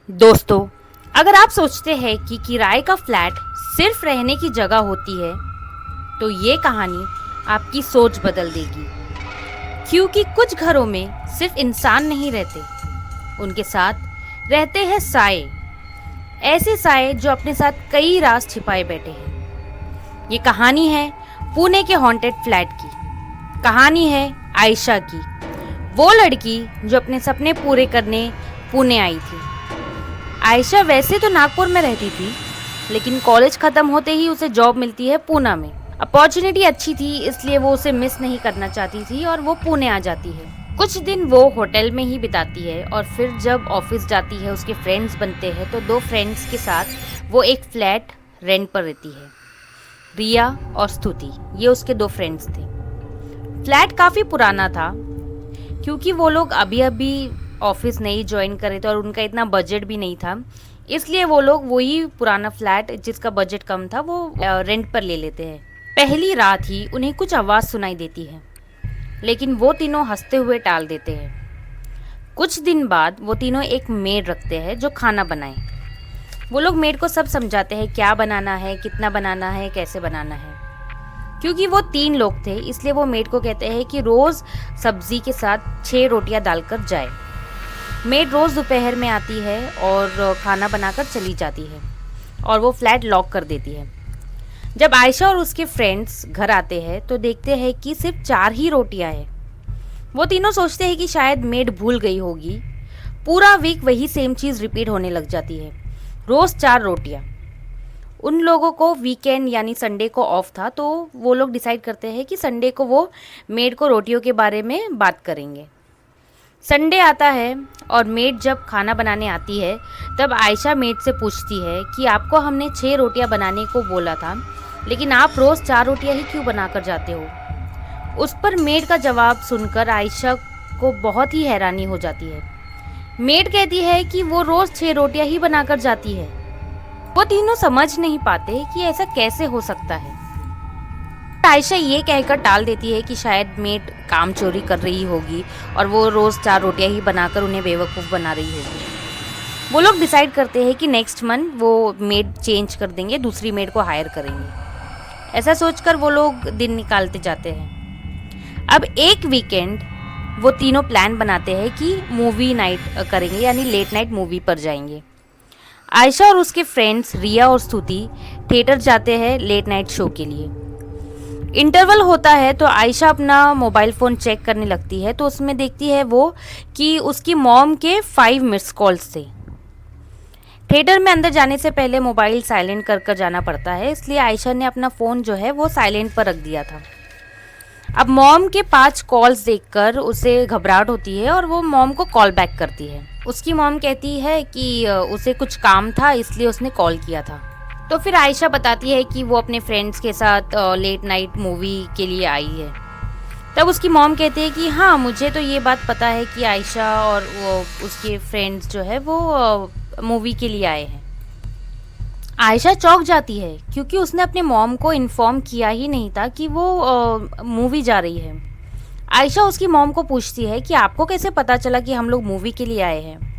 दोस्तों, अगर आप सोचते हैं कि किराए का फ्लैट सिर्फ रहने की जगह होती है, तो ये कहानी आपकी सोच बदल देगी। क्योंकि कुछ घरों में सिर्फ इंसान नहीं रहते, उनके साथ रहते हैं साए। ऐसे साए जो अपने साथ कई राज छिपाए बैठे हैं। ये कहानी है पुणे के हॉन्टेड फ्लैट की। कहानी है आयशा की, वो लड़की जो अपने सपने पूरे करने पुणे आई थी। आयशा वैसे तो नागपुर में रहती थी, लेकिन कॉलेज खत्म होते ही उसे जॉब मिलती है पूना में। अपॉर्चुनिटी अच्छी थी, इसलिए वो उसे मिस नहीं करना चाहती थी और वो पुणे आ जाती है। कुछ दिन वो होटल में ही बिताती है और फिर जब ऑफिस जाती है, उसके फ्रेंड्स बनते हैं, तो 2 फ्रेंड्स के साथ वो एक फ्लैट रेंट पर रहती है। रिया और स्तुति, ये उसके 2 फ्रेंड्स थे। फ्लैट काफ़ी पुराना था, क्योंकि वो लोग अभी अभी ऑफिस नहीं ज्वाइन करे थे और उनका इतना बजट भी नहीं था, इसलिए वो लोग वही पुराना फ्लैट जिसका बजट कम था वो रेंट पर ले लेते हैं। पहली रात ही उन्हें कुछ आवाज़ सुनाई देती है, लेकिन वो तीनों हंसते हुए टाल देते हैं। कुछ दिन बाद वो तीनों एक मेड रखते हैं जो खाना बनाए। वो लोग मेड को सब समझाते हैं, क्या बनाना है, कितना बनाना है, कैसे बनाना है। क्योंकि वो 3 लोग थे, इसलिए वो मेड को कहते हैं कि रोज़ सब्जी के साथ 6 रोटियां डालकर जाए। मेड रोज़ दोपहर में आती है और खाना बनाकर चली जाती है और वो फ्लैट लॉक कर देती है। जब आयशा और उसके फ्रेंड्स घर आते हैं तो देखते हैं कि सिर्फ 4 ही रोटियां हैं। वो तीनों सोचते हैं कि शायद मेड भूल गई होगी। पूरा वीक वही सेम चीज़ रिपीट होने लग जाती है, रोज़ 4 रोटियां। उन लोगों को वीकेंड यानी संडे को ऑफ था, तो वो लोग डिसाइड करते हैं कि संडे को वो मेड को रोटियों के बारे में बात करेंगे। संडे आता है और मेड जब खाना बनाने आती है, तब आयशा मेड से पूछती है कि आपको हमने 6 रोटियां बनाने को बोला था, लेकिन आप रोज़ 4 रोटियां ही क्यों बनाकर जाते हो। उस पर मेड का जवाब सुनकर आयशा को बहुत ही हैरानी हो जाती है। मेड कहती है कि वो रोज़ 6 रोटियां ही बनाकर जाती है। वो तीनों समझ नहीं पाते कि ऐसा कैसे हो सकता है। आयशा ये कहकर टाल देती है कि शायद मेड काम चोरी कर रही होगी और वो रोज़ 4 रोटियां ही बनाकर उन्हें बेवकूफ़ बना रही होगी। वो लोग डिसाइड करते हैं कि नेक्स्ट मंथ वो मेड चेंज कर देंगे, दूसरी मेड को हायर करेंगे। ऐसा सोचकर वो लोग दिन निकालते जाते हैं। अब एक वीकेंड वो तीनों प्लान बनाते हैं कि मूवी नाइट करेंगे, यानी लेट नाइट मूवी पर जाएंगे। आयशा और उसके फ्रेंड्स रिया और स्तुति थिएटर जाते हैं लेट नाइट शो के लिए। इंटरवल होता है तो आयशा अपना मोबाइल फ़ोन चेक करने लगती है, तो उसमें देखती है वो कि उसकी मॉम के 5 मिस कॉल्स थे। थिएटर में अंदर जाने से पहले मोबाइल साइलेंट कर कर जाना पड़ता है, इसलिए आयशा ने अपना फ़ोन जो है वो साइलेंट पर रख दिया था। अब मॉम के 5 कॉल्स देखकर उसे घबराहट होती है और वो मॉम को कॉल बैक करती है। उसकी मॉम कहती है कि उसे कुछ काम था, इसलिए उसने कॉल किया था। तो फिर आयशा बताती है कि वो अपने फ्रेंड्स के साथ लेट नाइट मूवी के लिए आई है। तब उसकी मॉम कहते हैं कि हाँ, मुझे तो ये बात पता है कि आयशा और वो उसके फ्रेंड्स जो है वो मूवी के लिए आए हैं। आयशा चौंक जाती है, क्योंकि उसने अपने मॉम को इन्फॉर्म किया ही नहीं था कि वो मूवी जा रही है। आयशा उसकी मॉम को पूछती है कि आपको कैसे पता चला कि हम लोग मूवी के लिए आए हैं।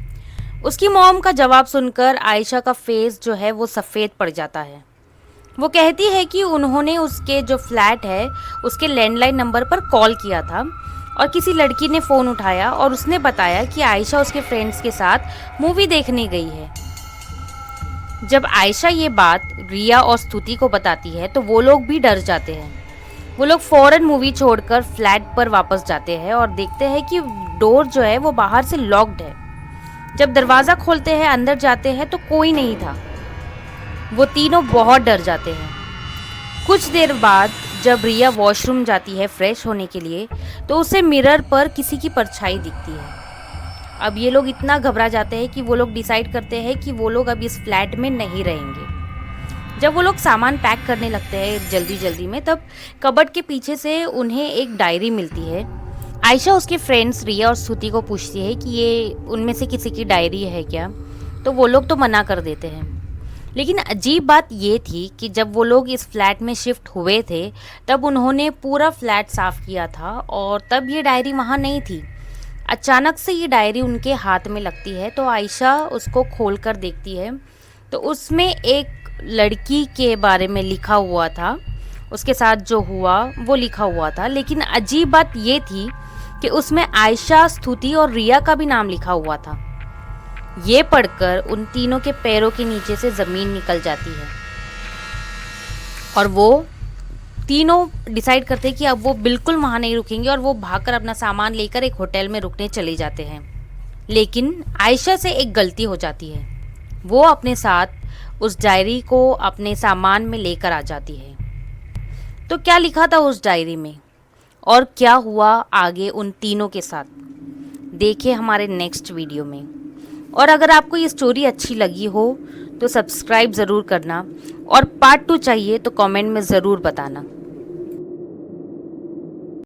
उसकी मॉम का जवाब सुनकर आयशा का फेस जो है वो सफ़ेद पड़ जाता है। वो कहती है कि उन्होंने उसके जो फ्लैट है उसके लैंडलाइन नंबर पर कॉल किया था और किसी लड़की ने फ़ोन उठाया और उसने बताया कि आयशा उसके फ्रेंड्स के साथ मूवी देखने गई है। जब आयशा ये बात रिया और स्तुति को बताती है तो वो लोग भी डर जाते हैं। वो लोग फ़ौरन मूवी छोड़कर फ्लैट पर वापस जाते हैं और देखते हैं कि डोर जो है वो बाहर से लॉक्ड है। जब दरवाज़ा खोलते हैं, अंदर जाते हैं तो कोई नहीं था। वो तीनों बहुत डर जाते हैं। कुछ देर बाद जब रिया वॉशरूम जाती है फ्रेश होने के लिए, तो उसे मिरर पर किसी की परछाई दिखती है। अब ये लोग इतना घबरा जाते हैं कि वो लोग डिसाइड करते हैं कि वो लोग अब इस फ्लैट में नहीं रहेंगे। जब वो लोग सामान पैक करने लगते हैं जल्दी जल्दी में, तब कबर्ड के पीछे से उन्हें एक डायरी मिलती है। आयशा उसके फ्रेंड्स रिया और स्तुति को पूछती है कि ये उनमें से किसी की डायरी है क्या, तो वो लोग तो मना कर देते हैं। लेकिन अजीब बात ये थी कि जब वो लोग इस फ्लैट में शिफ्ट हुए थे, तब उन्होंने पूरा फ्लैट साफ़ किया था और तब ये डायरी वहाँ नहीं थी। अचानक से ये डायरी उनके हाथ में लगती है, तो आयशा उसको खोल कर देखती है, तो उसमें एक लड़की के बारे में लिखा हुआ था, उसके साथ जो हुआ वो लिखा हुआ था। लेकिन अजीब बात ये थी कि उसमें आयशा, स्तुति और रिया का भी नाम लिखा हुआ था। ये पढ़कर उन तीनों के पैरों के नीचे से ज़मीन निकल जाती है और वो तीनों डिसाइड करते हैं कि अब वो बिल्कुल वहाँ नहीं रुकेंगे और वो भागकर अपना सामान लेकर एक होटल में रुकने चले जाते हैं। लेकिन आयशा से एक गलती हो जाती है, वो अपने साथ उस डायरी को अपने सामान में लेकर आ जाती है। तो क्या लिखा था उस डायरी में और क्या हुआ आगे उन तीनों के साथ, देखिए हमारे नेक्स्ट वीडियो में। और अगर आपको ये स्टोरी अच्छी लगी हो तो सब्सक्राइब ज़रूर करना और पार्ट 2 चाहिए तो कमेंट में ज़रूर बताना।